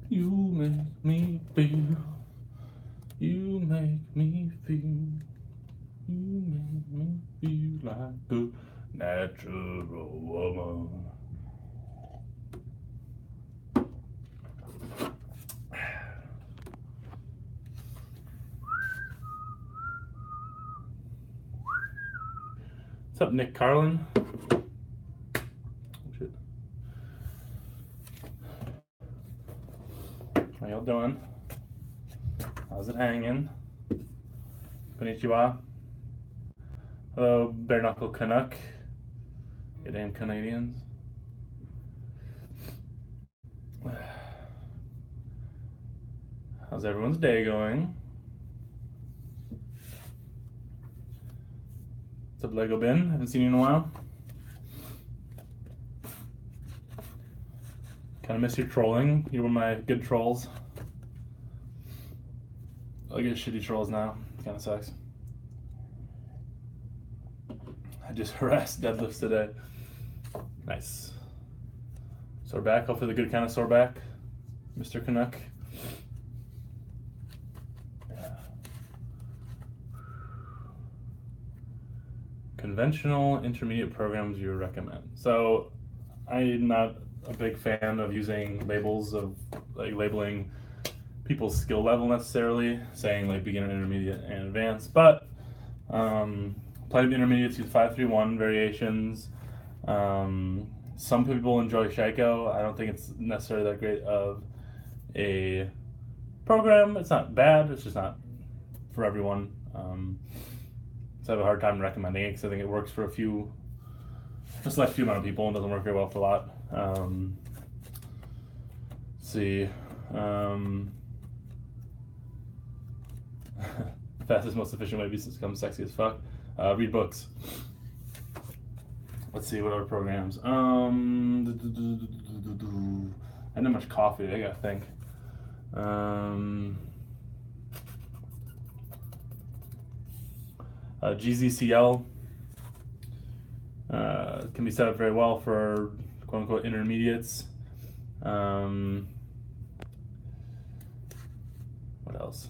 You make me feel. You make me feel. You make me feel like a natural woman. What's up, Nick Carlin? Oh, shit. How y'all doing? How's it hanging? Konnichiwa. Hello, Bare Knuckle Canuck. You damn Canadians. How's everyone's day going? What's up, Lego Bin? Haven't seen you in a while. Kind of miss your trolling. You're one of my good trolls. I get shitty trolls now. Kind of sucks. I just harassed deadlifts today. Nice. Sore back. Hopefully the good kind of sore back, Mr. Canuck. Yeah. Conventional intermediate programs you recommend. So I'm not a big fan of using labels of like labeling people's skill level necessarily, saying like beginner, intermediate, and advanced, but plenty of intermediates use 5-3-1 variations. Some people enjoy Shaiko. I don't think it's necessarily that great of a program. It's not bad, it's just not for everyone. So I have a hard time recommending it because I think it works for a select few amount of people and doesn't work very well for a lot. Let's see. Fastest, most efficient way to become sexy as fuck. Read books. Let's see, what other programs? I had not much coffee, I gotta think. GZCL can be set up very well for quote unquote intermediates. What else?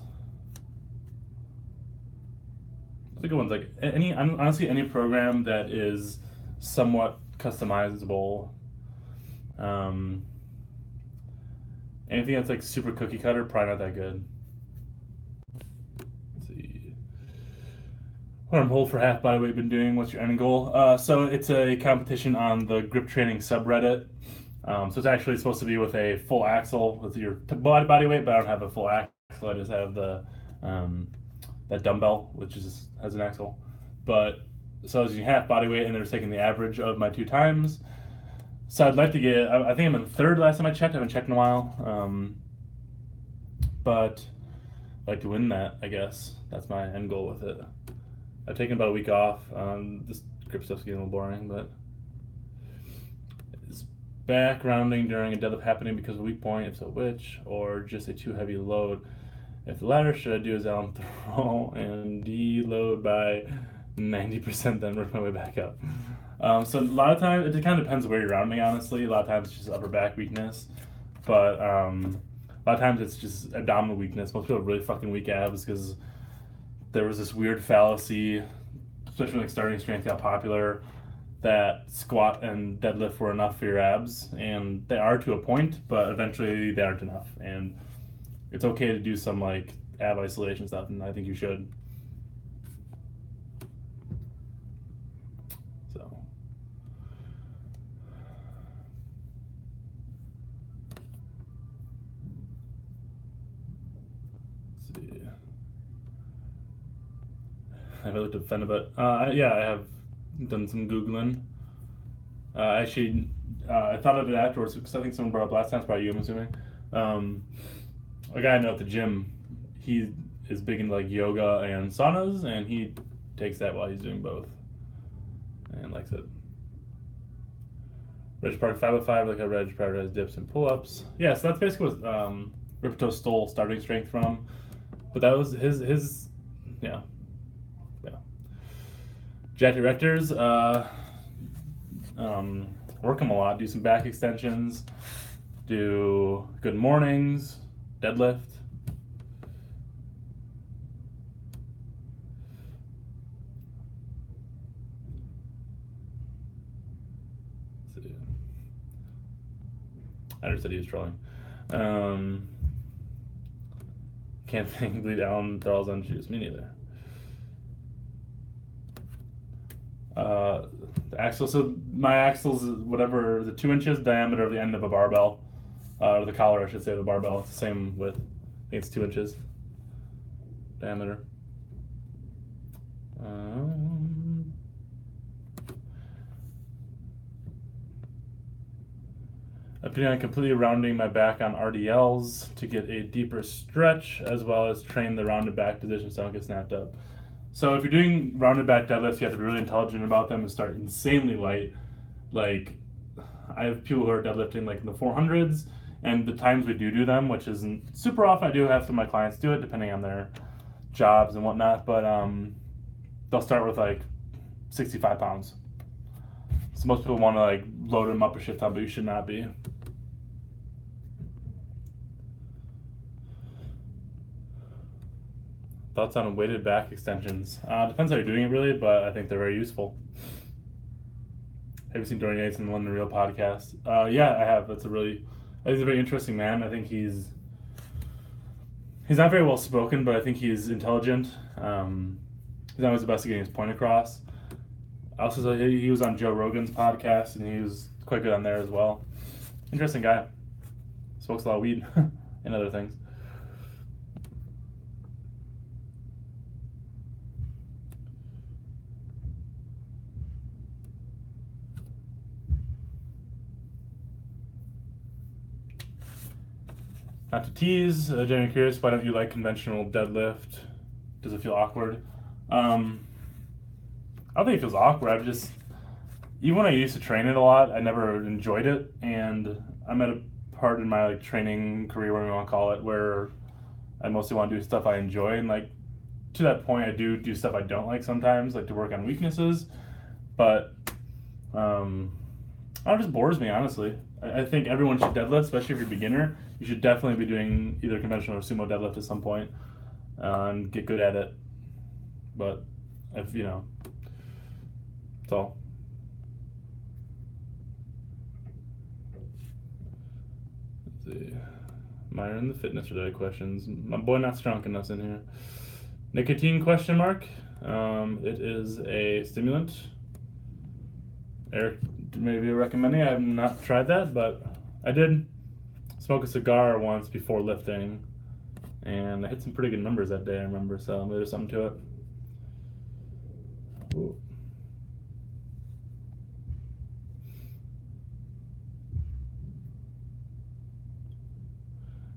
The good ones, like honestly any program that is somewhat customizable. Anything that's like super cookie cutter, probably not that good. Let's see. What I'm hold for half body weight been doing? What's your end goal? So it's a competition on the grip training subreddit. So it's actually supposed to be with a full axle with your body weight, but I don't have a full axle. I just have the that dumbbell, which has an axle. But so I was using half body weight, and they're taking the average of my 2 times. So I'd like to get. I think I'm in third last time I checked. I haven't checked in a while. But I'd like to win that. I guess that's my end goal with it. I've taken about a week off. This grip stuff's getting a little boring, but is back rounding during a deadlift happening because of a weak point? If so, which? Or just a too heavy load? If the latter, should I do a Allen throw and deload by 90%, then work my way back up? So a lot of times, it kind of depends where you're rounding, honestly. A lot of times it's just upper back weakness. But a lot of times it's just abdominal weakness. Most people have really fucking weak abs because there was this weird fallacy, especially when like starting strength got popular, that squat and deadlift were enough for your abs. And they are to a point, but eventually they aren't enough. And it's okay to do some like ab isolation stuff, and I think you should. So let's see. I haven't looked at Fenibut. Yeah, I have done some Googling. Actually, I thought of it afterwards because I think someone brought up last time. It's probably you, I'm assuming. A guy I know at the gym, he is big into like yoga and saunas, and he takes that while he's doing both and likes it. Reg Park 505, like I Reg prioritized dips and pull-ups. Yeah, so that's basically what Ripto stole starting strength from, but that was his yeah. Jack Directors, Work them a lot. Do some back extensions. Do good mornings. Deadlift. Let's see. I just said he was trolling. Can't think bleed Allen throws on shoes. Me neither. The axle. So my axle's whatever the 2 inches diameter of the end of a barbell, or the collar, I should say, of the barbell. It's the same width. I think it's 2 inches diameter. I'm planning on completely rounding my back on RDLs to get a deeper stretch, as well as train the rounded back position so I don't get snapped up. So if you're doing rounded back deadlifts, you have to be really intelligent about them and start insanely light. Like, I have people who are deadlifting like in the 400s, and the times we do them, which isn't super often. I do have some of my clients do it depending on their jobs and whatnot, but they'll start with like 65 pounds. So most people want to like load them up a shit ton, but you should not be. Thoughts on weighted back extensions? Depends how you're doing it, really, but I think they're very useful. Have you seen Dorian Yates in the London Real podcast? Yeah, I have. I think he's a very interesting man. I think he's not very well spoken, but I think he's intelligent. He's not always the best at getting his point across. Also, he was on Joe Rogan's podcast, and he was quite good on there as well. Interesting guy. Smokes a lot of weed and other things. Not to tease, genuinely curious, why don't you like conventional deadlift? Does it feel awkward? I don't think it feels awkward. Even when I used to train it a lot, I never enjoyed it, and I'm at a part in my like training career, whatever you want to call it, where I mostly want to do stuff I enjoy, and like to that point, I do stuff I don't like sometimes, like to work on weaknesses, but it just bores me, honestly. I think everyone should deadlift, especially if you're a beginner. You should definitely be doing either conventional or sumo deadlift at some point and get good at it. But if that's all. Let's see. Minor in the fitness related questions. My boy not strong enough's in here. Nicotine question mark. It is a stimulant. Eric maybe recommending. I have not tried that, but I did smoke a cigar once before lifting, and I hit some pretty good numbers that day, I remember, so maybe there's something to it. Ooh.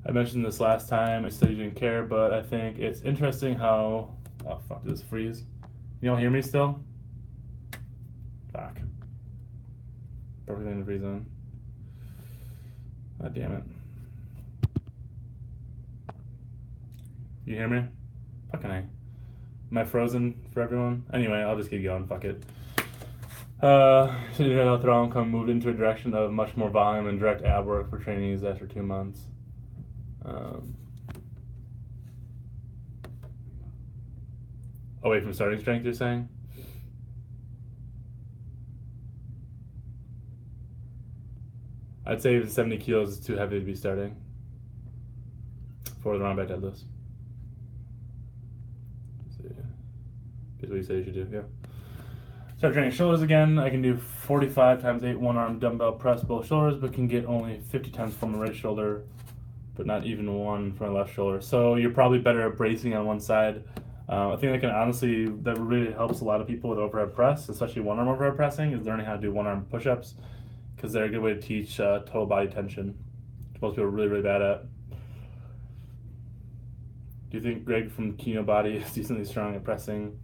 I mentioned this last time, I said you didn't care, but I think it's interesting how... Oh, fuck, did this freeze? You don't hear me still? Fuck. Perfect thing to freeze on. God damn it. You hear me? Fucking A. Am I frozen for everyone? Anyway, I'll just keep going. Fuck it. So you know, Throwing moved into a direction of much more volume and direct ab work for trainees after 2 months. Away from starting strength, you're saying? I'd say even 70 kilos is too heavy to be starting for the round back deadlifts. Is what you say you should do, yeah. Start training shoulders again. I can do 45 times 8 one-arm dumbbell press both shoulders, but can get only 50 times from my right shoulder, but not even one from my left shoulder. So you're probably better at bracing on one side. I think that really helps a lot of people with overhead press, especially one-arm overhead pressing, is learning how to do one-arm push-ups, because they're a good way to teach total body tension, which most people are really, really bad at. Do you think Greg from Kino Body is decently strong at pressing?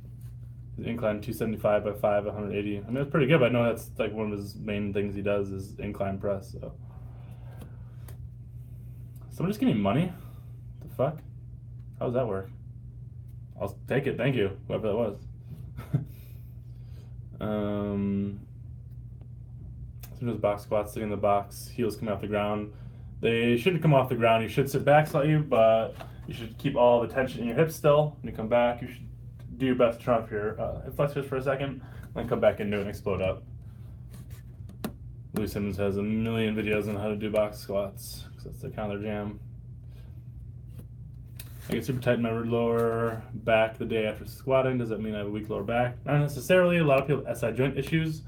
His incline 275 by 5, 180. I mean, that's pretty good, but I know that's like one of his main things he does is incline press. So, someone just give me money? What the fuck? How does that work? I'll take it. Thank you, whoever that was. Some of those box squats, sitting in the box, heels coming off the ground. They shouldn't come off the ground. You should sit back slightly, but you should keep all the tension in your hips still. When you come back, you should do your best to turn off your hip flexors for a second, then come back into it and explode up. Louis Simmons has a million videos on how to do box squats, because that's the kind of their jam. I get super tight in my lower back the day after squatting. Does that mean I have a weak lower back? Not necessarily. A lot of people have SI joint issues,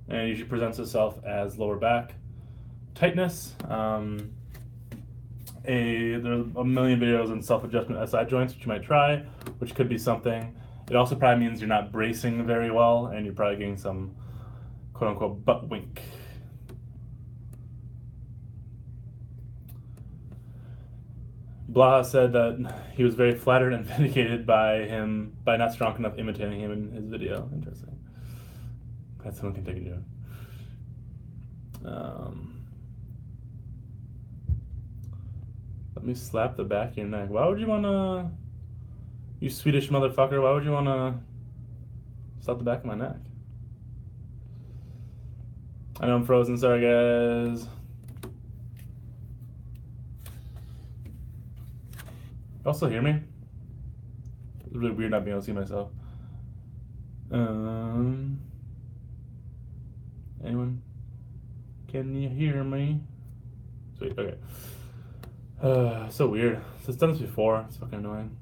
and it usually presents itself as lower back tightness. There are a million videos on self-adjustment SI joints, which you might try, which could be something. It also probably means you're not bracing very well, and you're probably getting some quote-unquote butt wink. Blaha said that he was very flattered and vindicated by not strong enough imitating him in his video. Interesting. Glad someone can take a joke. Let me slap the back of your neck. Why would you want to, you Swedish motherfucker, why would you want to slap the back of my neck? I know I'm frozen, sorry guys. You also hear me? It's really weird not being able to see myself. Anyone? Can you hear me? Sweet, okay. So weird. So it's done this before. It's fucking annoying.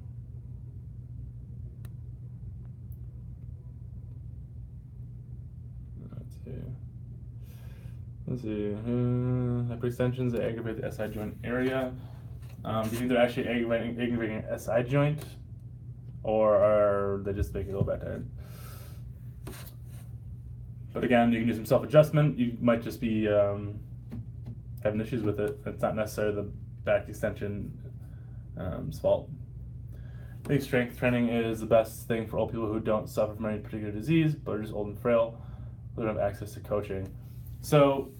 Let's see. Hyperextensions that aggravate the SI joint area. Do you think they're actually aggravating an SI joint, or are they just making it a little bit tired? But again, you can do some self-adjustment. You might just be having issues with it. It's not necessarily the back extension fault. I think strength training is the best thing for old people who don't suffer from any particular disease, but are just old and frail, who don't have access to coaching. So,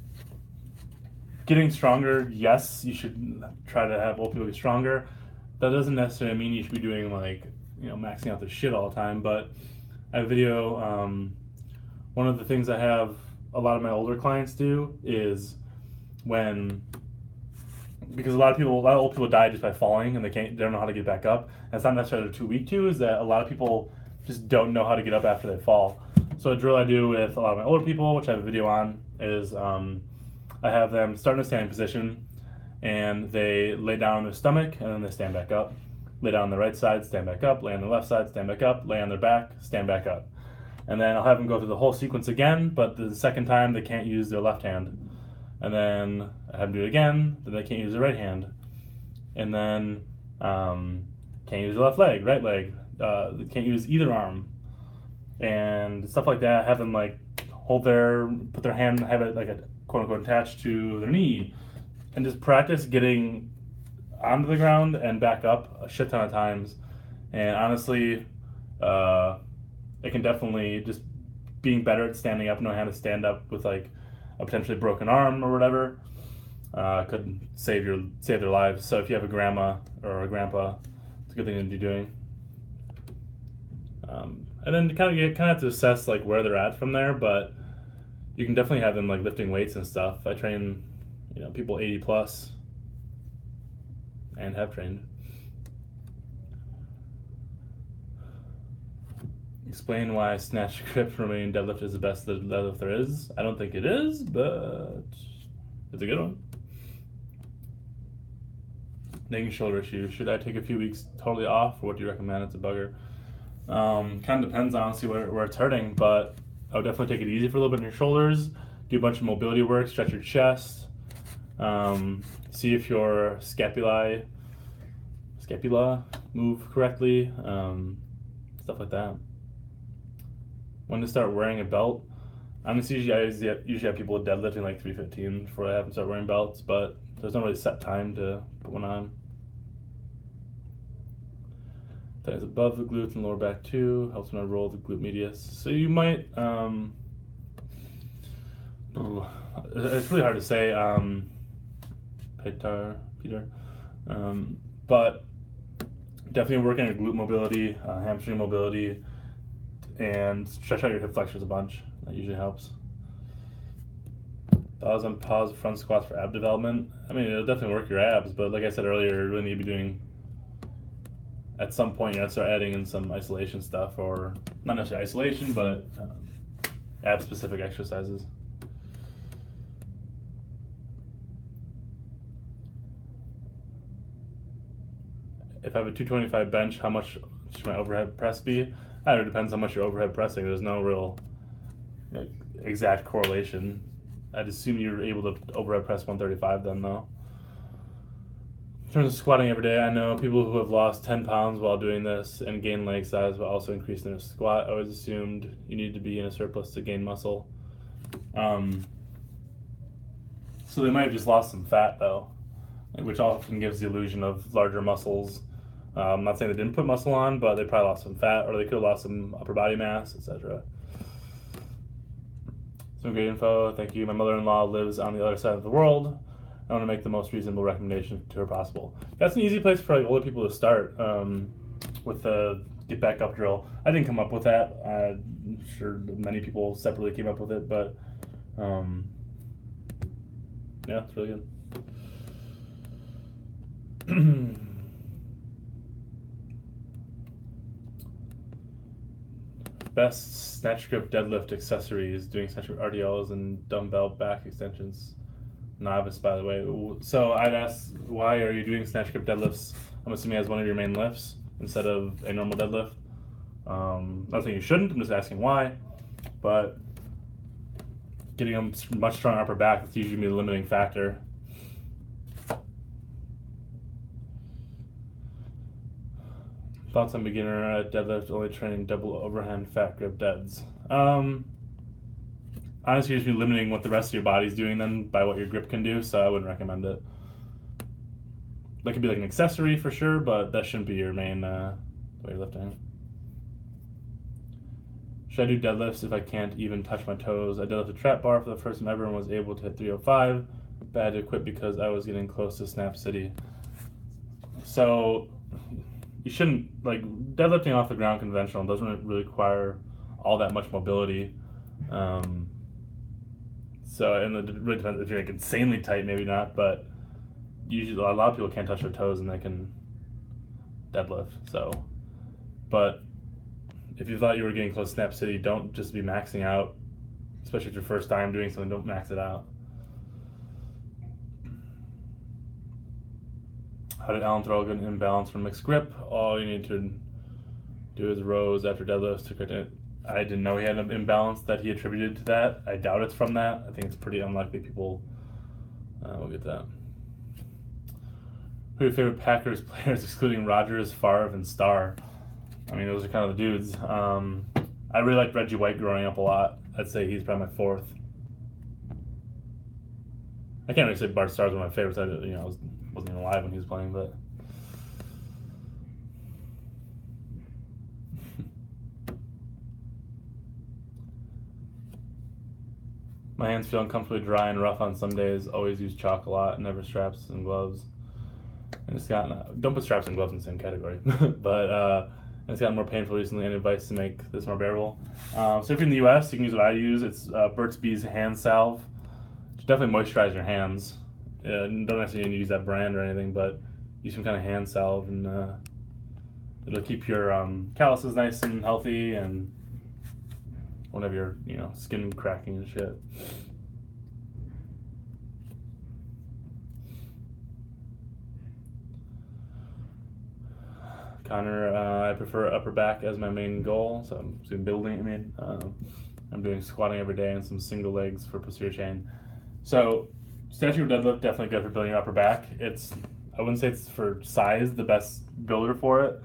getting stronger, yes, you should try to have old people get stronger. That doesn't necessarily mean you should be doing like, maxing out the shit all the time, but I have a video, one of the things I have a lot of my older clients do is because a lot of old people die just by falling and they don't know how to get back up. And it's not necessarily they're too weak to, is that a lot of people just don't know how to get up after they fall. So a drill I do with a lot of my older people, which I have a video on, is I have them start in a standing position and they lay down on their stomach and then they stand back up. Lay down on the right side, stand back up, lay on the left side, stand back up, lay on their back, stand back up. And then I'll have them go through the whole sequence again, but the second time they can't use their left hand. And then I have them do it again, then they can't use their right hand. And then can't use their left leg, right leg. They can't use either arm. And stuff like that. Have them like put their hand, have it like a quote unquote attached to their knee. And just practice getting onto the ground and back up a shit ton of times. And honestly, it can definitely, just being better at standing up, knowing how to stand up with like a potentially broken arm or whatever, could save their lives. So if you have a grandma or a grandpa, it's a good thing to be doing. And then you kind of have to assess like where they're at from there, but you can definitely have them like lifting weights and stuff. I train, people 80 plus, and have trained. Explain why snatch, grip, Romanian deadlift is the best deadlift there is. I don't think it is, but it's a good one. Nagging shoulder issue. Should I take a few weeks totally off, or what do you recommend? It's a bugger. Kind of depends, honestly, where it's hurting, but I would definitely take it easy for a little bit on your shoulders. Do a bunch of mobility work, stretch your chest. See if your scapula move correctly. Stuff like that. When to start wearing a belt? Honestly, I usually have people deadlifting like 315 before I have them start wearing belts, but there's no really set time to put one on. Thighs above the glutes and lower back too. Helps when I roll the glute medius. So you might, it's really hard to say, Peter, but definitely working on glute mobility, hamstring mobility, and stretch out your hip flexors a bunch. That usually helps. 1,000 pause front squats for ab development. I mean, it'll definitely work your abs, but like I said earlier, you really need to be doing, at some point, you have to start adding in some isolation stuff, or not necessarily isolation, but ab specific exercises. If I have a 225 bench, how much should my overhead press be? It depends how much you're overhead pressing. There's no real exact correlation. I'd assume you're able to overhead press 135 then, though. In terms of squatting every day, I know people who have lost 10 pounds while doing this and gained leg size while also increasing their squat. I always assumed you need to be in a surplus to gain muscle. So they might have just lost some fat, though, which often gives the illusion of larger muscles. I'm not saying they didn't put muscle on, but they probably lost some fat, or they could have lost some upper body mass, etc. Some great info. Thank you. My mother-in-law lives on the other side of the world. I want to make the most reasonable recommendation to her possible. That's an easy place for older people to start with the get back up drill. I didn't come up with that. I'm sure many people separately came up with it, but yeah, it's really good. Best snatch grip deadlift accessories, doing snatch grip RDLs and dumbbell back extensions. Novice, by the way. So I'd ask, why are you doing snatch grip deadlifts? I'm assuming as one of your main lifts instead of a normal deadlift. Not saying you shouldn't, I'm just asking why. But getting a much stronger upper back, that's usually the limiting factor. Thoughts on beginner deadlift, only training double overhand fat grip deads. Honestly, you're just limiting what the rest of your body's doing then by what your grip can do, so I wouldn't recommend it. That could be like an accessory for sure, but that shouldn't be your main weightlifting. Should I do deadlifts if I can't even touch my toes? I deadlifted a trap bar for the first time ever and was able to hit 305, but I had to quit because I was getting close to Snap City. So you shouldn't, like, deadlifting off the ground conventional doesn't really require all that much mobility. So, and it really depends if you're like insanely tight, maybe not, but usually a lot of people can't touch their toes and they can deadlift. So, but if you thought you were getting close to Snap City, don't just be maxing out, especially if it's your first time doing something, don't max it out. How did Alan throw a good imbalance from mixed grip? All you need to do is rows after deadlifts to correct it. I didn't know he had an imbalance that he attributed to that. I doubt it's from that. I think it's pretty unlikely people will get that. Who are your favorite Packers players, excluding Rodgers, Favre, and Starr? I mean, those are kind of the dudes. I really liked Reggie White growing up a lot. I'd say he's probably my fourth. I can't really say Bart Starr's one of my favorites. I wasn't even alive when he was playing, but my hands feel uncomfortably dry and rough on some days. Always use chalk a lot, never straps and gloves. And it's gotten, don't put straps and gloves in the same category, but it's gotten more painful recently. Any advice to make this more bearable? So if you're in the US, you can use what I use. It's Burt's Bees hand salve. Definitely moisturize your hands. Don't necessarily need to use that brand or anything, but use some kind of hand salve, and it'll keep your calluses nice and healthy, and won't have your skin cracking and shit. Connor, I prefer upper back as my main goal, so I'm doing building. I'm doing squatting every day and some single legs for posterior chain. So statue deadlift, definitely good for building your upper back. I wouldn't say it's for size the best builder for it.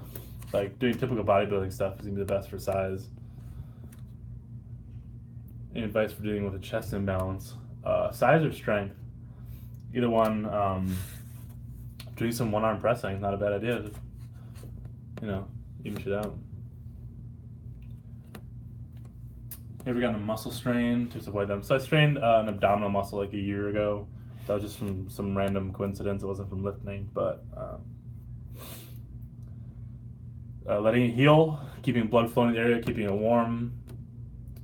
Like doing typical bodybuilding stuff is gonna be the best for size. Any advice for dealing with a chest imbalance? Size or strength? Either one. Doing some one-arm pressing, not a bad idea. Just, even shit out. Ever gotten a muscle strain? Just avoid them. So I strained an abdominal muscle like a year ago. That was just from some random coincidence. It wasn't from lifting, but letting it heal, keeping blood flowing in the area, keeping it warm.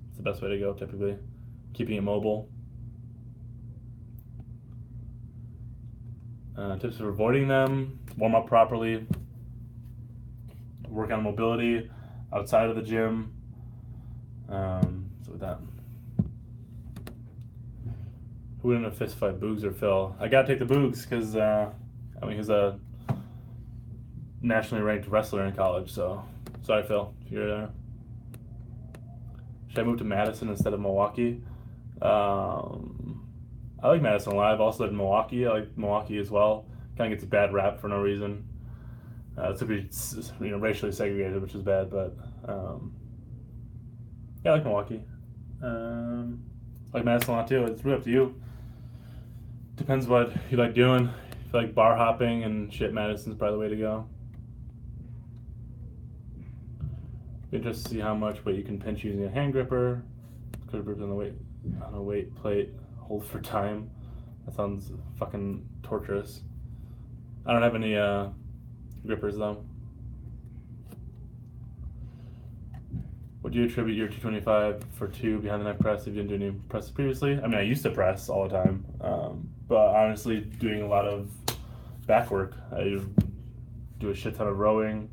It's the best way to go typically. Keeping it mobile. Tips for avoiding them: warm up properly, work on mobility outside of the gym. So with that, who would in a fist fight, Boogs or Phil? I gotta take the Boogs because he's a nationally ranked wrestler in college. So sorry, Phil, if you're there. Should I move to Madison instead of Milwaukee? I like Madison a lot. I've also lived in Milwaukee. I like Milwaukee as well. Kind of gets a bad rap for no reason. It's to be racially segregated, which is bad, but yeah, I like Milwaukee. I like Madison a lot too. It's really up to you. Depends what you like doing. If you like bar hopping and shit, Madison's probably the way to go. Be interested to see how much weight you can pinch using a hand gripper. Could grip on a weight plate. Hold for time. That sounds fucking torturous. I don't have any grippers though. Would you attribute your 225 for 2 behind the neck press if you didn't do any presses previously? I mean, I used to press all the time, but honestly, doing a lot of back work. I do a shit ton of rowing,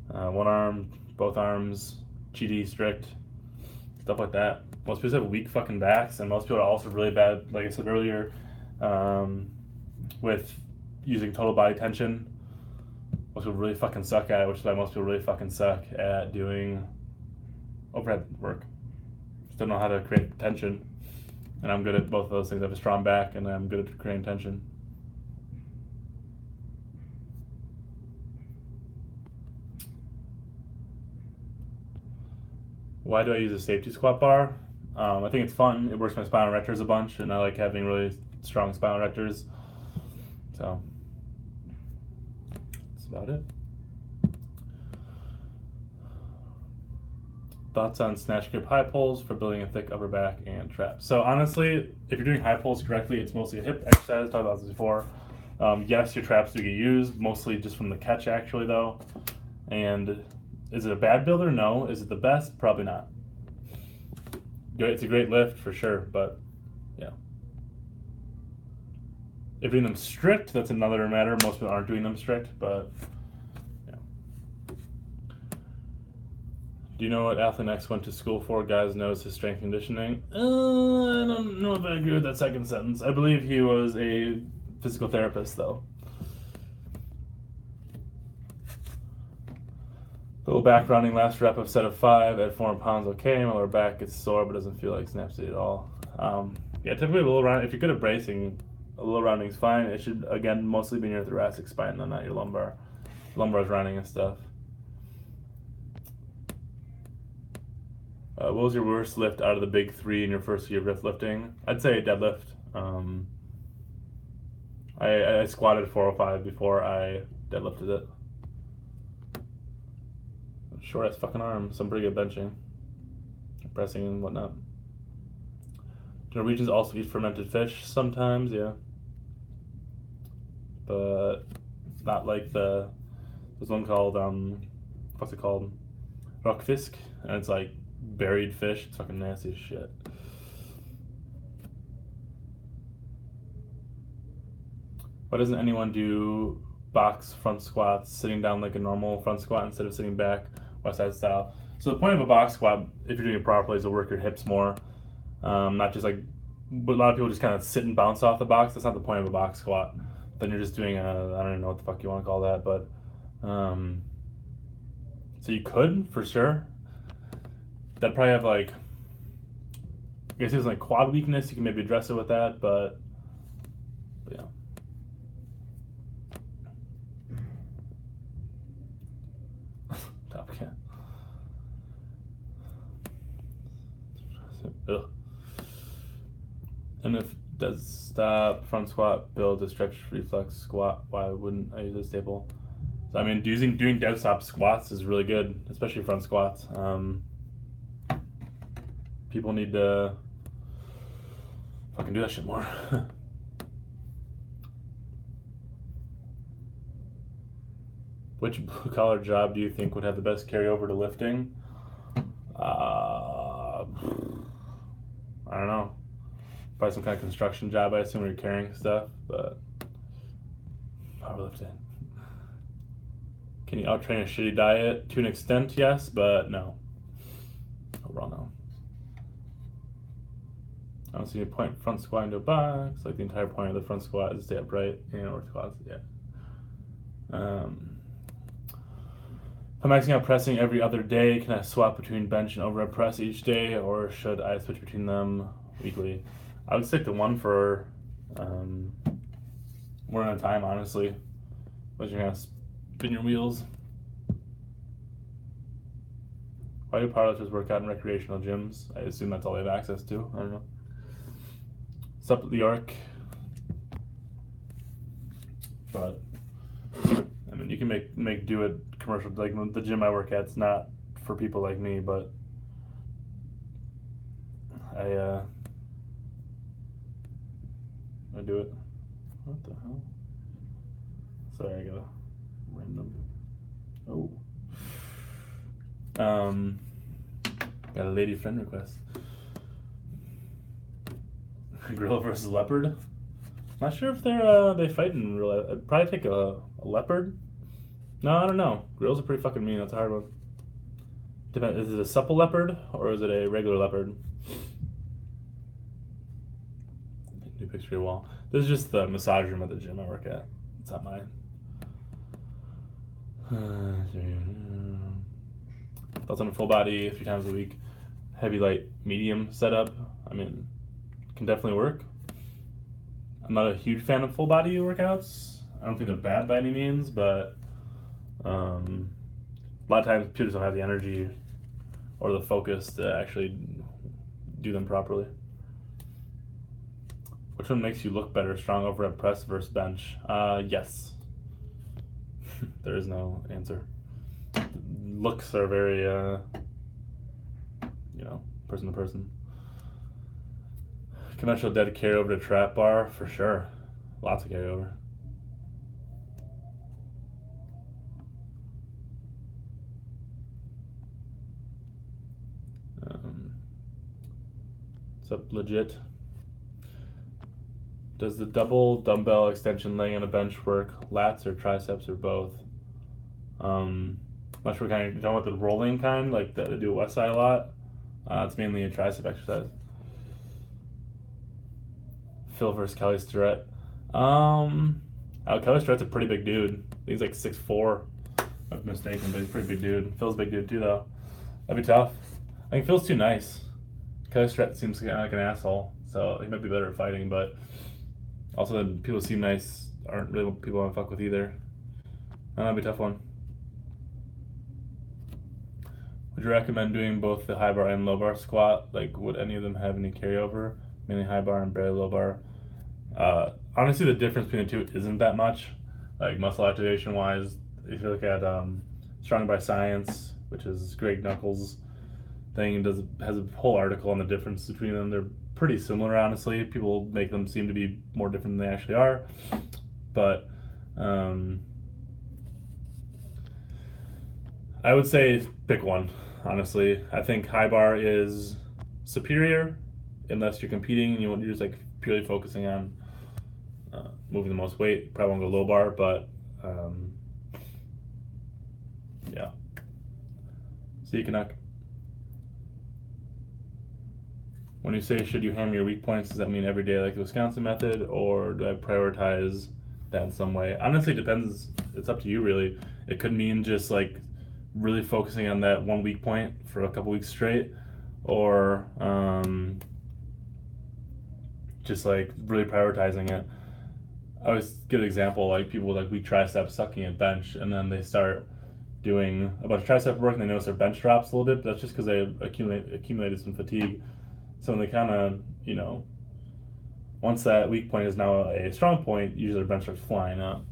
one arm, both arms, GD strict, stuff like that. Most people have weak fucking backs, and most people are also really bad, like I said earlier, with using total body tension. Most people really fucking suck at it, which is why most people really fucking suck at doing overhead work. Just don't know how to create tension, and I'm good at both of those things. I have a strong back, and I'm good at creating tension. Why do I use a safety squat bar? I think it's fun. It works my spinal erectors a bunch, and I like having really strong spinal erectors. So that's about it. Thoughts on snatch grip high pulls for building a thick upper back and traps? So honestly, if you're doing high pulls correctly, it's mostly a hip exercise. Talked about this before. Yes, your traps do get used, mostly just from the catch actually though. And is it a bad builder? No. Is it the best? Probably not. It's a great lift for sure, but yeah. If you're doing them strict, that's another matter. Most people aren't doing them strict, but yeah. Do you know what Athlete X went to school for? Guys knows his strength conditioning. I don't know if I agree with that second sentence. I believe he was a physical therapist, though. Little back rounding last rep of set of 5 at 400 pounds. Okay, my lower back gets sore, but doesn't feel like snapsy at all. Yeah, typically a little round. If you're good at bracing, a little rounding is fine. It should again mostly be in your thoracic spine, though, not your lumbar. Lumbar's rounding and stuff. What was your worst lift out of the big 3 in your first year of lifting? I'd say deadlift. I squatted 405 before I deadlifted it. Short ass fucking arms, some pretty good benching, pressing and whatnot. Do Norwegians also eat fermented fish? Sometimes, yeah. But not like there's one called, what's it called? Rockfisk, and it's like buried fish. It's fucking nasty as shit. Why doesn't anyone do box front squats sitting down like a normal front squat instead of sitting back West Side style? So the point of a box squat, if you're doing it properly, is to work your hips more. Not just like, but a lot of people just kind of sit and bounce off the box. That's not the point of a box squat. Then you're just doing I don't even know what the fuck you want to call that, but so you could for sure. That'd probably have like, I guess it's like quad weakness. You can maybe address it with that, but yeah. Top cat. Ugh. And if does stop front squat build a stretch reflex squat, why wouldn't I use a staple? So I mean, doing dead stop squats is really good, especially front squats. People need to fucking do that shit more. Which blue collar job do you think would have the best carryover to lifting? I don't know. Probably some kind of construction job, I assume, where you're carrying stuff, but powerlifting. Can you out-train a shitty diet? To an extent, yes, but no. Overall, no. I don't see any point in front squatting to a box. Like the entire point of the front squat is to stay upright and work squats. Yeah. If I'm maxing out pressing every other day, can I swap between bench and overhead press each day, or should I switch between them weekly? I would stick to one for one at a time, honestly. Unless you're gonna spin your wheels. Why do powerlifters work out in recreational gyms? I assume that's all they have access to. I don't know. Sup at the York. But I mean, you can make do it commercial. Like the gym I work at's not for people like me, but I do it. What the hell? Sorry, I got a random. Oh. Got a lady friend request. Gorilla versus leopard. Not sure if they fight in real life. I'd probably take a leopard. No, I don't know. Gorillas are pretty fucking mean. That's a hard one. Is it a supple leopard or is it a regular leopard? New picture of your wall. This is just the massage room at the gym I work at. It's not mine. Thoughts on a full body 3 times a week. Heavy, light, medium setup. I mean, can definitely work. I'm not a huge fan of full body workouts. I don't think they're bad by any means, but a lot of times people just don't have the energy or the focus to actually do them properly. Which one makes you look better, strong overhead press versus bench? Yes. There is no answer. Looks are very, person to person. Conventional dead carryover to trap bar, for sure. Lots of carryover. What's up, legit? Does the double dumbbell extension laying on a bench work lats or triceps or both? Not sure what kind you're talking about, the rolling kind, like that they do at West Side a lot. It's mainly a tricep exercise. Phil versus Kelly Starrett. Kelly Starrett's a pretty big dude. He's like 6'4", if I'm mistaken, but he's a pretty big dude. Phil's a big dude too, though. That'd be tough. I think Phil's too nice. Kelly Starrett seems kind of like an asshole, so he might be better at fighting, but also then people who seem nice aren't really what people want to fuck with either. That'd be a tough one. Would you recommend doing both the high bar and low bar squat? Like, would any of them have any carryover? Mainly high bar and barely low bar. Honestly, the difference between the two isn't that much. Like muscle activation wise, if you look at Strong by Science, which is Greg Knuckles' thing, has a whole article on the difference between them. They're pretty similar, honestly. People make them seem to be more different than they actually are. But I would say pick one. Honestly, I think high bar is superior unless you're competing and you're just like purely focusing on moving the most weight. Probably won't go low bar, but yeah. See you, Canuck. When you say should you hammer your weak points, does that mean every day like the Wisconsin method, or do I prioritize that in some way? Honestly, it depends. It's up to you, really. It could mean just like really focusing on that one weak point for a couple weeks straight, or just like really prioritizing it. I always give an example, like people with like weak triceps sucking at bench, and then they start doing a bunch of tricep work and they notice their bench drops a little bit. But that's just because they accumulated some fatigue. So when they kind of, once that weak point is now a strong point, usually their bench starts flying up.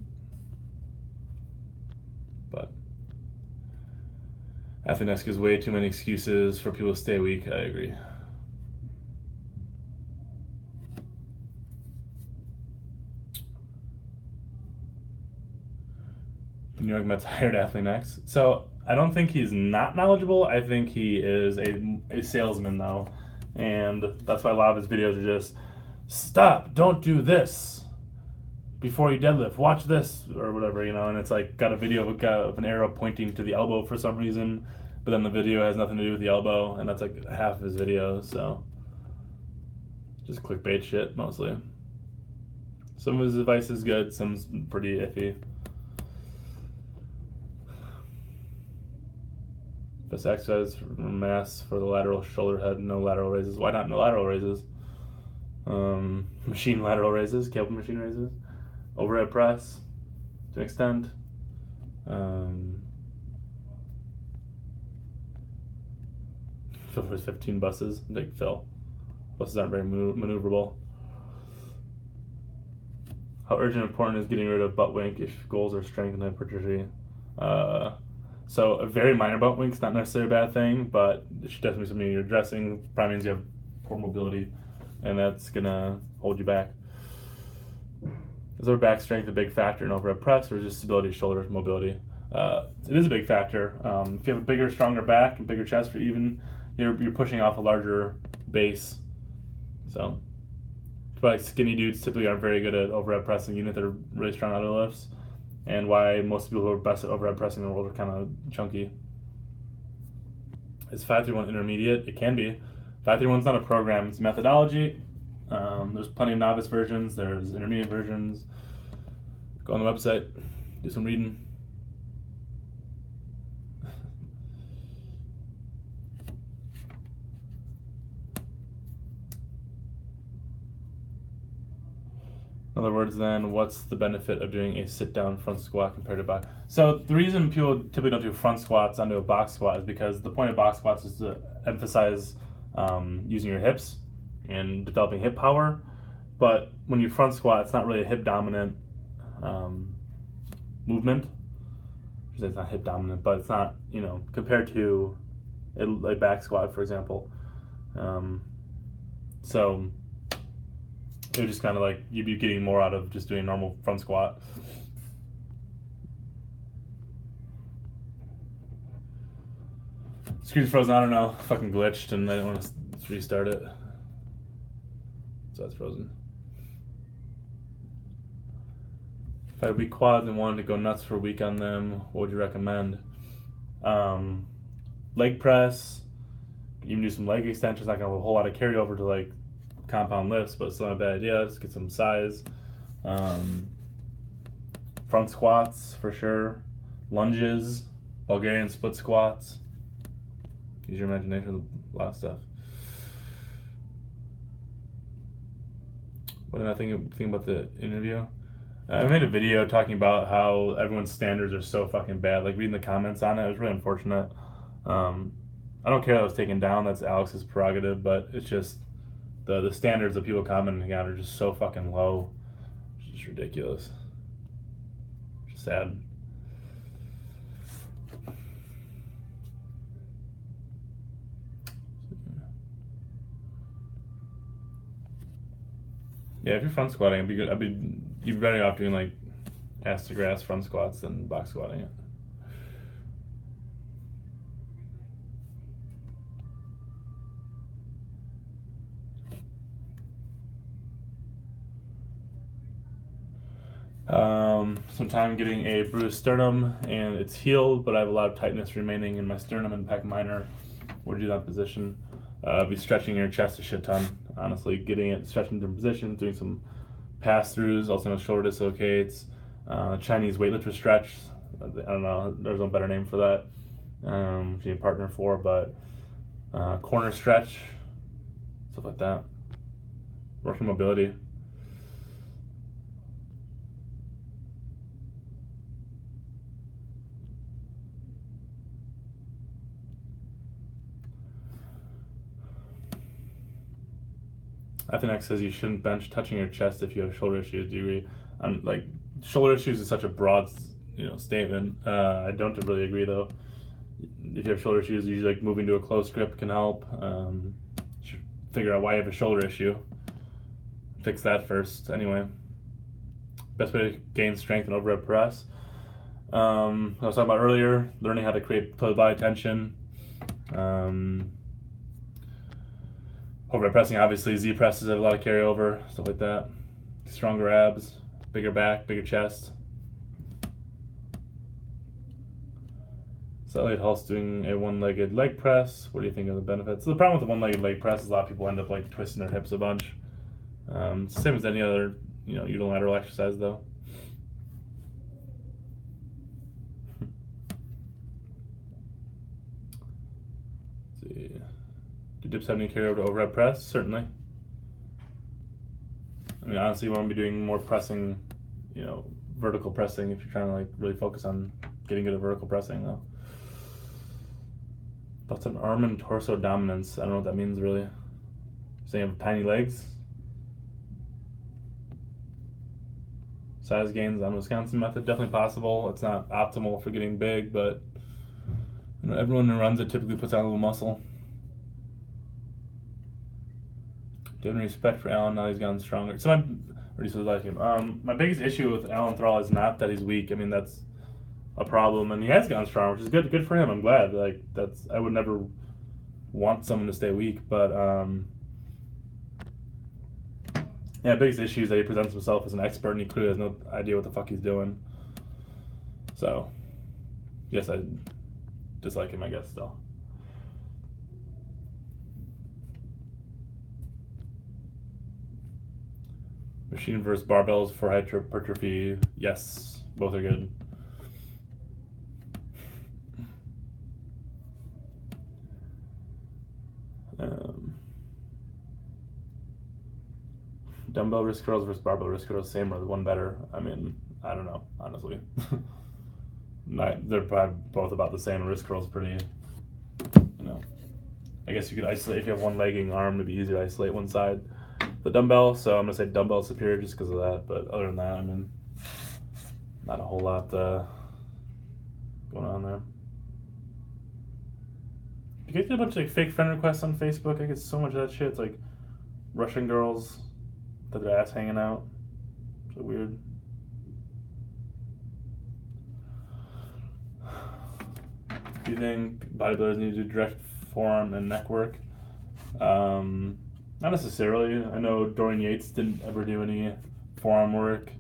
But Athlenex gives way too many excuses for people to stay weak. I agree. The New York Mets hired Athlenex. So I don't think he's not knowledgeable. I think he is a salesman, though. And that's why a lot of his videos are just, stop, don't do this. before you deadlift, watch this or whatever, you know, and it's like got a video of an arrow pointing to the elbow for some reason, but then the video has nothing to do with the elbow, and that's like half of his video, so just clickbait shit mostly. Some of his advice is good, some's pretty iffy. Best exercise for mass for the lateral shoulder head, no lateral raises. Why not no lateral raises? Machine lateral raises, cable machine raises, overhead press to an extent. Phil was 15 buses. Like Phil, buses aren't very maneuverable. How urgent and important is getting rid of butt wink if goals are strength and hypertrophy? So a very minor butt wink's not necessarily a bad thing, but it should definitely be something you're addressing. Probably means you have poor mobility, and that's gonna hold you back. Is lower back strength a big factor in overhead press, or is just stability, shoulder mobility? It is a big factor. If you have a bigger, stronger back and bigger chest, or even you're pushing off a larger base. So, but skinny dudes typically aren't very good at overhead pressing, even if they're really strong out of lifts. And why most people who are best at overhead pressing in the world are kind of chunky. Is 531 intermediate? It can be. 531 is not a program, it's a methodology. There's plenty of novice versions, there's intermediate versions. Go on the website, do some reading. In other words, then, what's the benefit of doing a sit-down front squat compared to box? So the reason people typically don't do front squats onto a box squat is because the point of box squats is to emphasize using your hips and developing hip power. But when you front squat, it's not really a hip dominant movement. It's not hip dominant, but it's not, you know, compared to a back squat, for example. So it was just kind of like you'd be getting more out of just doing a normal front squat. Screen's frozen, I don't know. Fucking glitched and I didn't want to restart it. So that's frozen. If I had weak quads and wanted to go nuts for a week on them, what would you recommend? Leg press. You can do some leg extensions. Not gonna have a whole lot of carryover to like compound lifts, but it's not a bad idea. Just get some size. Front squats for sure. Lunges, Bulgarian split squats. Use your imagination, a lot of stuff. What did I think about the interview? I made a video talking about how everyone's standards are so fucking bad. Like reading the comments on it was really unfortunate. I don't care that it was taken down. That's Alex's prerogative, but it's just the standards that people commenting on are just so fucking low. It's just ridiculous. Just sad. Yeah, if you're front squatting, it'd be good. You'd be better off doing like ass to grass front squats than box squatting it. Some time getting a bruised sternum and it's healed, but I have a lot of tightness remaining in my sternum and pec minor. Would do that position? Be stretching your chest a shit ton. Honestly, getting it stretching into position, doing some pass-throughs, also no shoulder dislocates. Chinese weightlifter stretch. I don't know. There's no better name for that. You need a partner for, but corner stretch, stuff like that. Working mobility. FNX says you shouldn't bench touching your chest if you have shoulder issues. Do you agree? Like shoulder issues is such a broad, statement. I don't really agree though. If you have shoulder issues, usually like moving to a close grip can help. You should figure out why you have a shoulder issue. Fix that first. Anyway, best way to gain strength and overhead press. I was talking about earlier, learning how to create total body tension. Overhead pressing, obviously, Z presses have a lot of carryover, stuff like that. Stronger abs, bigger back, bigger chest. So Elliot Hulse doing a one-legged leg press. What do you think of the benefits? So the problem with the one-legged leg press is a lot of people end up like twisting their hips a bunch. Same as any other, unilateral exercise though. Let's see. Do dips have any carry over to overhead press? Certainly. I mean, honestly, you want to be doing more pressing, vertical pressing if you're trying to like really focus on getting good at vertical pressing though. Thoughts on arm and torso dominance? I don't know what that means really. So you have tiny legs. Size gains on Wisconsin method, definitely possible. It's not optimal for getting big, but everyone who runs it typically puts on a little muscle. Do you have any respect for Alan now he's gotten stronger? So my biggest issue with Alan Thrall is not that he's weak. I mean, that's a problem, and he has gotten stronger, which is good for him. I'm glad. Like, I would never want someone to stay weak, but yeah, biggest issue is that he presents himself as an expert and he clearly has no idea what the fuck he's doing. So, yes, I dislike him, I guess, still. Machine versus barbells for hypertrophy. Yes, both are good. Dumbbell wrist curls versus barbell wrist curls, same or one better? I mean, I don't know, honestly. They're probably both about the same. Wrist curls pretty, I guess you could isolate, if you have one legging arm, it'd be easier to isolate one side. The dumbbell, so I'm going to say dumbbell superior just because of that, but other than that, I mean, not a whole lot going on there. You guys get a bunch of like fake friend requests on Facebook. I get so much of that shit. It's like Russian girls with their ass hanging out. So weird. Do you think bodybuilders need to do direct forearm and neck work? Not necessarily. I know Dorian Yates didn't ever do any forearm work.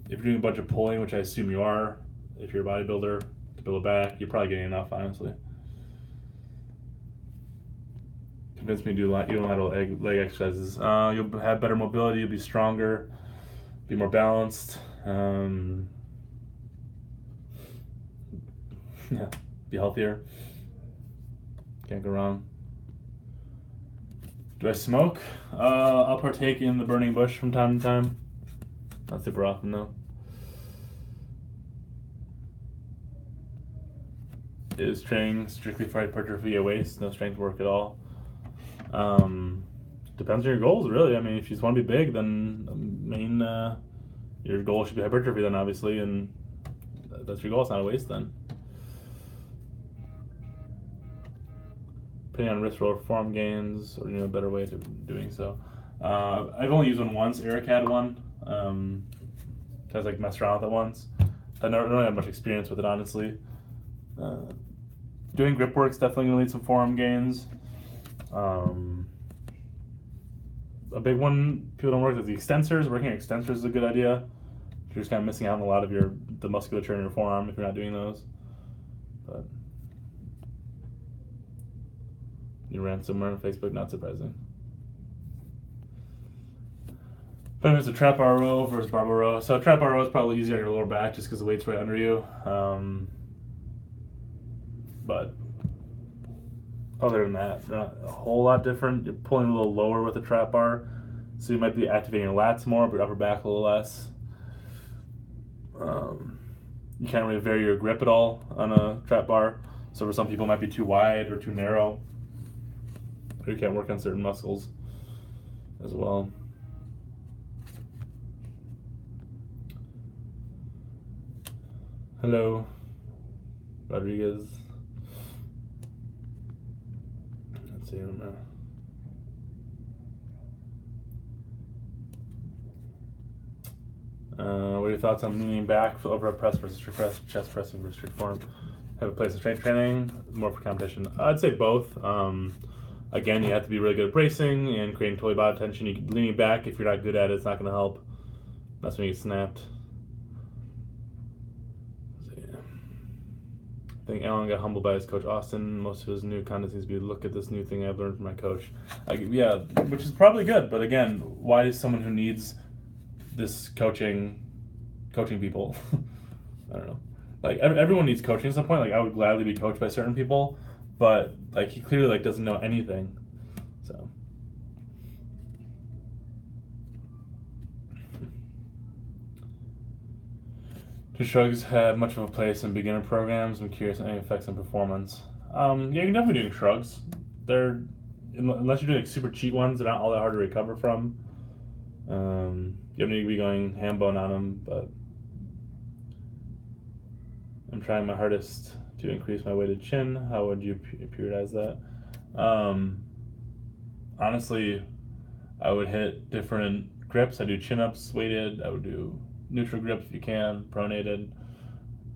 If you're doing a bunch of pulling, which I assume you are, if you're a bodybuilder, to build it back, you're probably getting enough, honestly. Convince me to do unilateral leg exercises. You'll have better mobility, you'll be stronger, be more balanced. Yeah, be healthier. Can't go wrong. Do I smoke? I'll partake in the burning bush from time to time. Not super often though. Is training strictly for hypertrophy a waste? No strength work at all? Depends on your goals, really. I mean, if you just want to be big, then your goal should be hypertrophy then, obviously, and that's your goal. It's not a waste then. Depending on wrist roll forearm gains, or a better way of doing so. I've only used one once. Eric had one. I was like messed around with it once. I don't really have much experience with it, honestly. Doing grip work's definitely gonna lead some forearm gains. A big one people don't work with the extensors. Working extensors is a good idea. You're just kind of missing out on a lot of the musculature in your forearm if you're not doing those. But you ran somewhere on Facebook, not surprising. But it's a trap bar row versus barbell row. So a trap bar row is probably easier on your lower back just because the weight's right under you. But other than that, not a whole lot different. You're pulling a little lower with a trap bar, so you might be activating your lats more, but your upper back a little less. You can't really vary your grip at all on a trap bar, so for some people it might be too wide or too narrow, or you can't work on certain muscles as well. Hello, Rodriguez. Let's see. What are your thoughts on leaning back for overhead press versus strict press, chest pressing versus strict form? Have a place in strength training, more for competition? I'd say both. Again, you have to be really good at bracing and creating total body tension. Leaning back, if you're not good at it, it's not going to help. That's when you get snapped. I think Alan got humbled by his coach Austin. Most of his new content seems to be, look at this new thing I've learned from my coach. Yeah, which is probably good. But again, why is someone who needs this coaching people? I don't know. Like everyone needs coaching at some point. Like I would gladly be coached by certain people, but like he clearly like doesn't know anything. So. Do shrugs have much of a place in beginner programs? I'm curious on any effects on performance. Yeah, you can definitely do shrugs. They're, unless you're doing like super cheap ones, they're not all that hard to recover from. You don't need to be going ham bone on them, but I'm trying my hardest to increase my weighted chin. How would you periodize that? Honestly, I would hit different grips. I do chin ups weighted. I would do neutral grips if you can, pronated.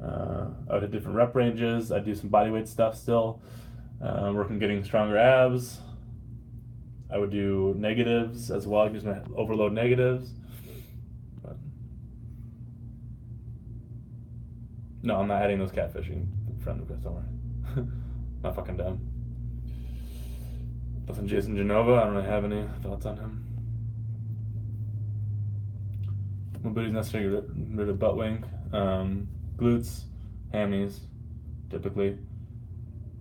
I would hit different rep ranges. I'd do some bodyweight stuff still. Work on getting stronger abs. I would do negatives as well. I use my overload negatives. But no, I'm not adding those catfishing friend requests. Don't worry. Not fucking dumb. Listen, Jason Genova. I don't really have any thoughts on him. Mobility is necessary to get rid of butt wink. Glutes, hammies, typically.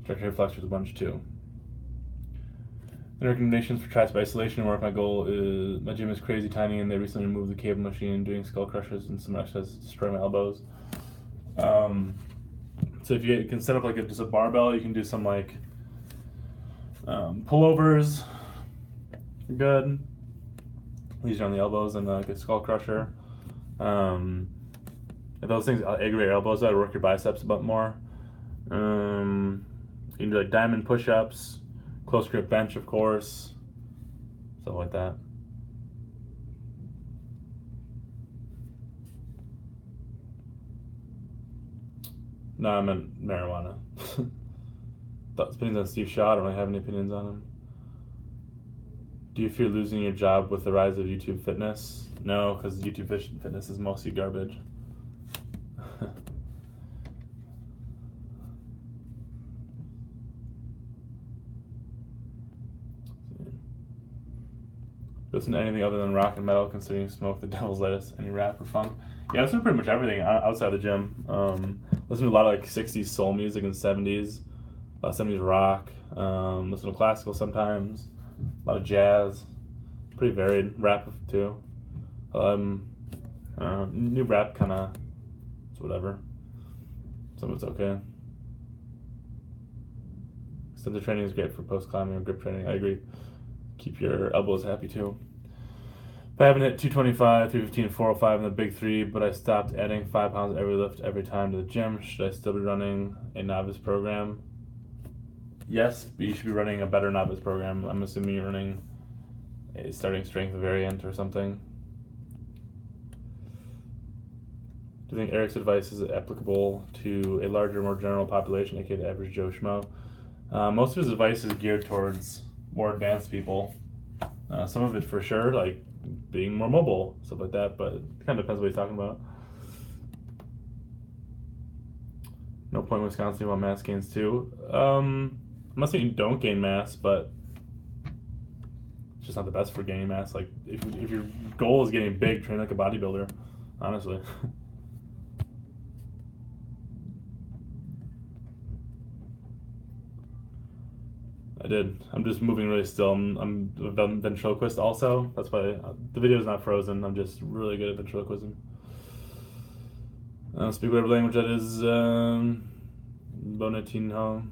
Stretch flexors a bunch too. The recommendations for tricep isolation work. My goal is, my gym is crazy tiny and they recently removed the cable machine, doing skull crushers and some exercises to destroy my elbows. So if you can set up like just a barbell, you can do some like pullovers. Good. These are on the elbows and like a skull crusher. If those things aggravate your elbows, I'd work your biceps a bit more. You can do like diamond push-ups, close grip bench, of course, stuff like that. No, I meant marijuana. Opinions on Steve Shaw? I don't really have any opinions on him. Do you fear losing your job with the rise of YouTube fitness? No, because YouTube fitness is mostly garbage. Listen to anything other than rock and metal, considering you smoke the devil's lettuce, any rap or funk. Yeah, I listen to pretty much everything outside the gym. Listen to a lot of like 60s soul music and 70s, 70s rock. Listen to classical sometimes, a lot of jazz, pretty varied. Rap too. New rap kind of, it's whatever. Some of it's okay. Extended training is great for post climbing or grip training. I agree. Keep your elbows happy too. If I haven't hit 225, 315, 405 in the big three, but I stopped adding 5 pounds every lift every time to the gym, should I still be running a novice program? Yes, but you should be running a better novice program. I'm assuming you're running a starting strength variant or something. Do you think Eric's advice is applicable to a larger, more general population, aka the average Joe Schmo? Most of his advice is geared towards more advanced people. Some of it for sure, like being more mobile, stuff like that, but it kind of depends what he's talking about. No point in Wisconsin about mass gains too. I'm not saying you don't gain mass, but it's just not the best for gaining mass. Like if your goal is getting big, train like a bodybuilder, honestly. I did. I'm just moving really still. I'm a ventriloquist also. That's why the video is not frozen. I'm just really good at ventriloquism. Speak whatever language that is. Bonetinho.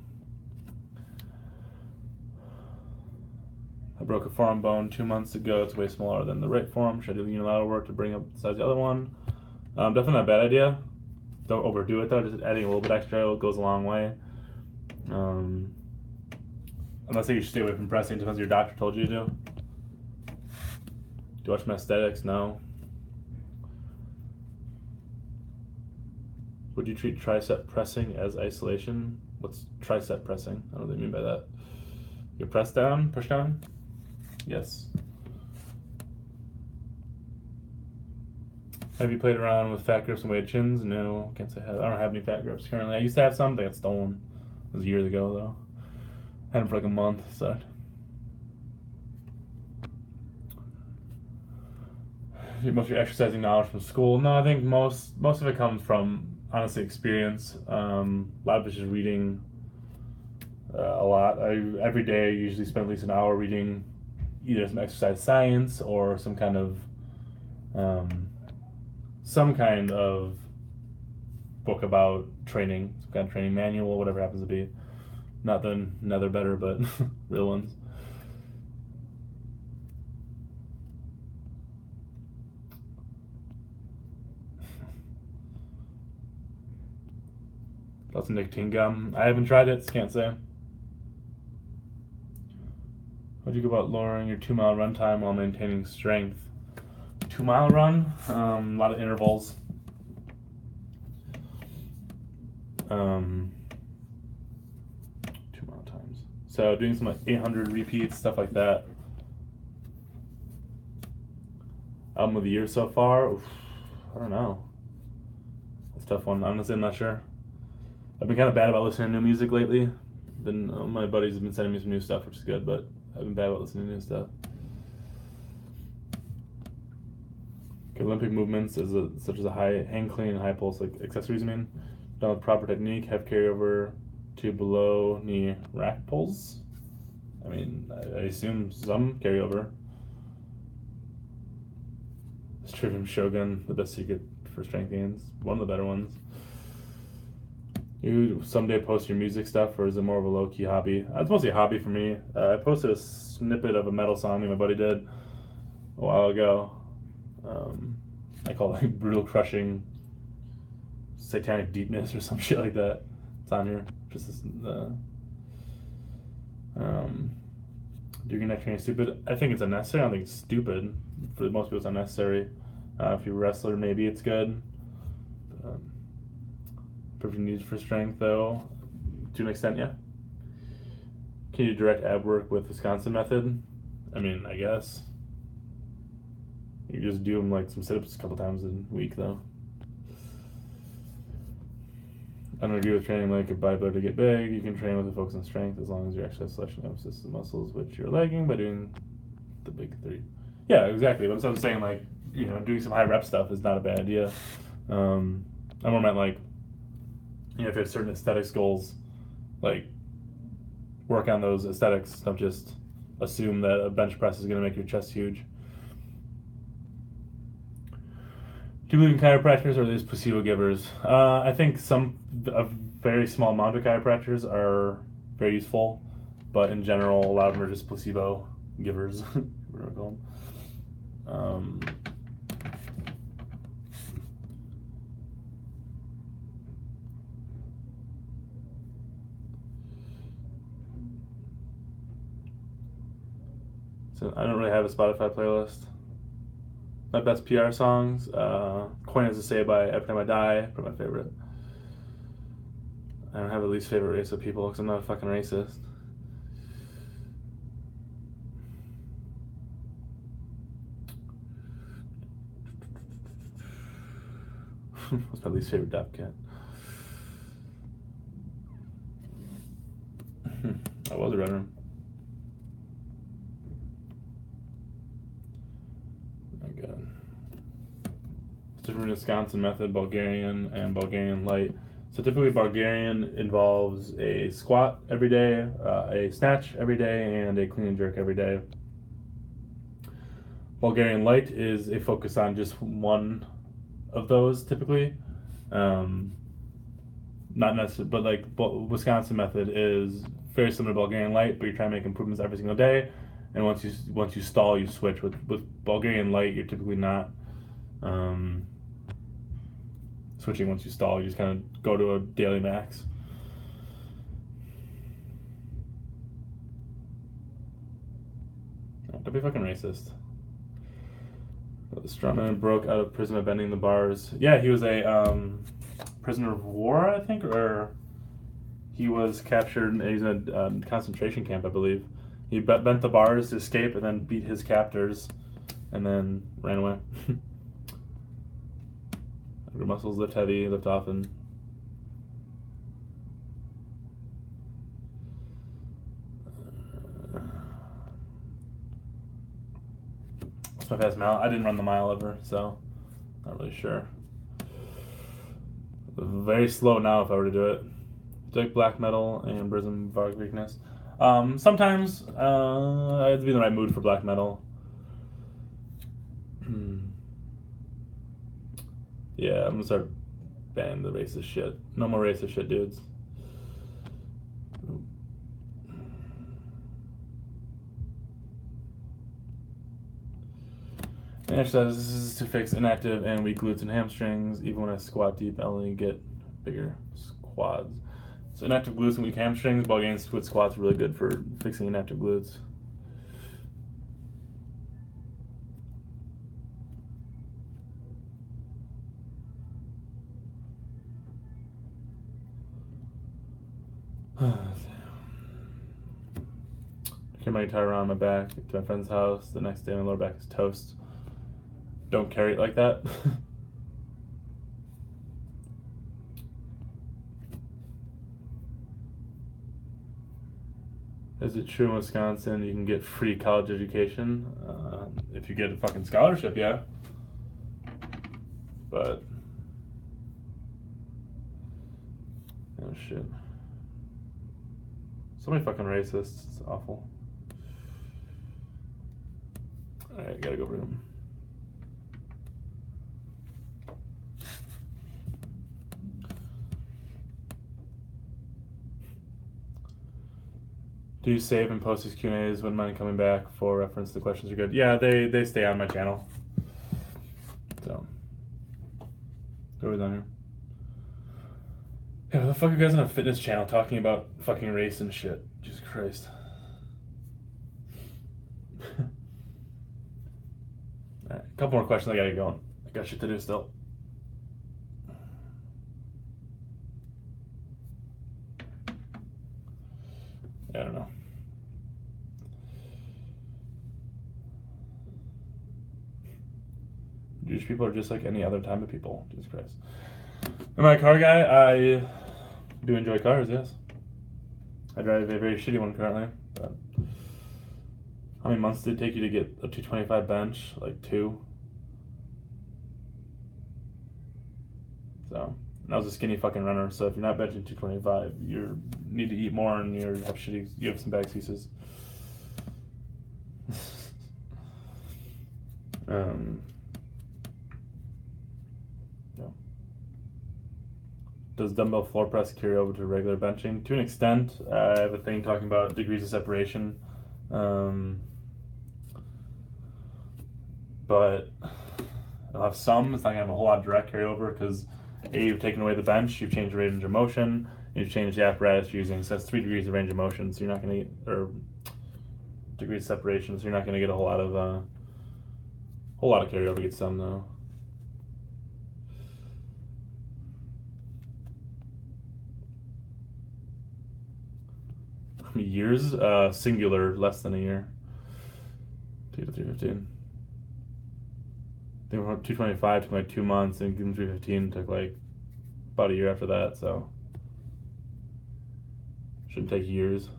I broke a forearm bone 2 months ago. It's way smaller than the right forearm. Should I do unilateral work to bring up the size of the other one? Definitely not a bad idea. Don't overdo it though. Just adding a little bit extra goes a long way. Unless you should stay away from pressing, depends what your doctor told you to do. Do you watch my aesthetics? No. Would you treat tricep pressing as isolation? What's tricep pressing? I don't know what they mean by that. You press down, push down? Yes. Have you played around with fat grips and weighted chins? No, can't say I have. I don't have any fat grips currently. I used to have some, they got stolen. It was years ago though. Had them for like a month, so. Most of your exercising knowledge from school? No, I think most of it comes from honestly experience. A lot of it's just reading a lot. Every day I usually spend at least an hour reading either some exercise science or some kind of book about training, some kind of training manual, whatever it happens to be. Not the Nether better, but real ones. Lots of nicotine gum. I haven't tried it, so can't say. What do you go about lowering your 2 mile run time while maintaining strength? 2 mile run, a lot of intervals. 2 mile times. So doing some like 800 repeats, stuff like that. Album of the year so far? Oof, I don't know. That's a tough one. Honestly, I'm not sure. I've been kind of bad about listening to new music lately. My buddies have been sending me some new stuff, which is good, but I've been bad about listening to new stuff. Okay, Olympic movements such as a high hang clean and high pulse, like accessories, done with proper technique, have carryover to below knee rack pulls. I mean, I assume some carryover. Stripping Shogun, the best secret for strength gains. One of the better ones. You someday post your music stuff, or is it more of a low-key hobby? It's mostly a hobby for me. I posted a snippet of a metal song that my buddy did a while ago. I call it like brutal crushing satanic deepness or some shit like that. It's on here. Just doing your neck training stupid. I think it's unnecessary. I don't think it's stupid. For most people, it's unnecessary. If you're a wrestler, maybe it's good. Perfect needs for strength, though, to an extent, yeah. Can you direct ab work with Wisconsin method? I mean, I guess. You just do them like some sit-ups a couple times a week, though. I don't agree with training like a bodybuilder to get big. You can train with a focus on strength as long as your exercise selection emphasis the muscles which you're lagging by doing the big three. Yeah, exactly. But I'm saying, like, doing some high rep stuff is not a bad idea. I more meant like, if you have certain aesthetics goals, like work on those aesthetics. Don't just assume that a bench press is going to make your chest huge. Do you believe in chiropractors or are these placebo givers? I think a very small amount of chiropractors are very useful, but in general, a lot of them are just placebo givers. Whatever we call them. So I don't really have a Spotify playlist. My best PR songs, Coin Has to Say by Every Time I Die, probably my favorite. I don't have a least favorite race of people because I'm not a fucking racist. What's my least favorite Dap Cat? I was a runner. Different Wisconsin method, Bulgarian and Bulgarian light. So typically Bulgarian involves a squat every day, a snatch every day, and a clean and jerk every day. Bulgarian light is a focus on just one of those typically. Not necessarily, but like Wisconsin method is very similar to Bulgarian light, but you're trying to make improvements every single day. And once you stall, you switch. With Bulgarian light, you're typically not switching once you stall. You just kind of go to a daily max. Don't be fucking racist. The strongman broke out of prison by bending the bars. Yeah, he was a prisoner of war, I think, or he was captured. He's in a concentration camp, I believe. He bent the bars to escape and then beat his captors and then ran away. Your muscles lift heavy, lift often. That's my fast mile. I didn't run the mile ever, so not really sure. Very slow now if I were to do it. Like black metal and Prism Varg weakness. Sometimes I have to be in the right mood for black metal. Yeah, I'm gonna start banning the racist shit. No more racist shit, dudes. And exercises to fix inactive and weak glutes and hamstrings. Even when I squat deep, I only get bigger quads. So inactive glutes and weak hamstrings, while getting with squats, really good for fixing inactive glutes. Carry my guitar around my back to my friend's house. The next day, my lower back is toast. Don't carry it like that. Is it true in Wisconsin you can get free college education? If you get a fucking scholarship, yeah. But oh shit. So many fucking racists. It's awful. Alright, gotta go room. Do you save and post these Q&As when mine coming back for reference? The questions are good. Yeah, they stay on my channel. So, go down here. Yeah, what the fuck are you guys on a fitness channel talking about fucking race and shit? Jesus Christ. Alright, a couple more questions. I gotta get going. I got shit to do still. I don't know. Jewish people are just like any other type of people. Jesus Christ. Am I a car guy? I do enjoy cars, yes. I drive a very shitty one currently. But how many months did it take you to get a 225 bench? Like 2. So, and I was a skinny fucking runner, so if you're not benching 225, you need to eat more and you have some bad excuses. Yeah. Does dumbbell floor press carry over to regular benching? To an extent. I have a thing talking about degrees of separation. But I'll have some. It's not going to have a whole lot of direct carryover because A, you've taken away the bench, you've changed the range of motion, you've changed the apparatus you're using. So that's 3 degrees of range of motion. So you're not going to get, or degrees of separation. So you're not going to get a whole lot of carryover. Get some though. Years, singular, less than a year. 2 to 315. I think 225 took like 2 months, and 315 took like about a year after that. So shouldn't take years.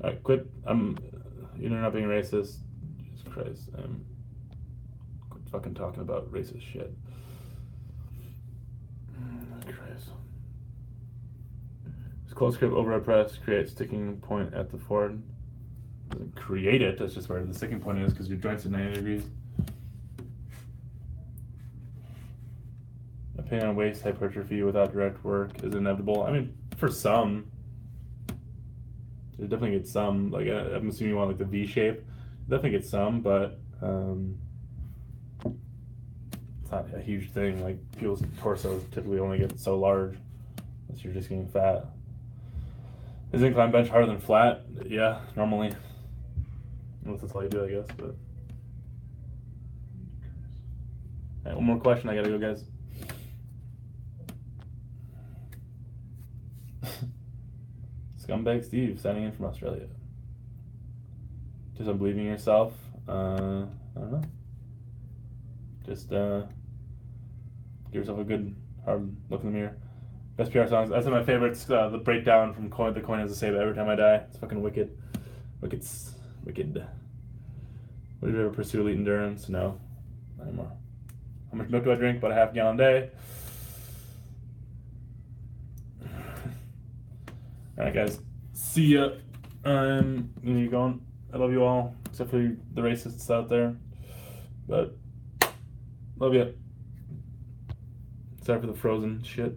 Alright, quit. You're not being racist. Jesus Christ, quit fucking talking about racist shit. Christ. Close grip overhead press creates sticking point at the forward. Doesn't create it, that's just where the sticking point is because your joints are 90 degrees. A pain on waist hypertrophy without direct work is inevitable. I mean, for some, you definitely get some. Like I'm assuming you want like the V shape. Definitely get some, but it's not a huge thing. Like people's torsos typically only get so large unless you're just getting fat. Is incline bench harder than flat? Yeah, normally. Unless that's all you do, I guess. But all right, one more question. I gotta go, guys. Scumbag Steve signing in from Australia. Just on believing in yourself. I don't know. Just give yourself a good hard look in the mirror. Best PR songs. That's one of my favorites. The breakdown from Coin. The Coin has to say that every time I die. It's fucking wicked. Wicked. Would you ever pursue elite endurance? No, not anymore. How much milk do I drink? About a half gallon a day. Alright, guys. See ya. I'm gonna get going. I love you all, except for the racists out there. But love you. Sorry for the frozen shit.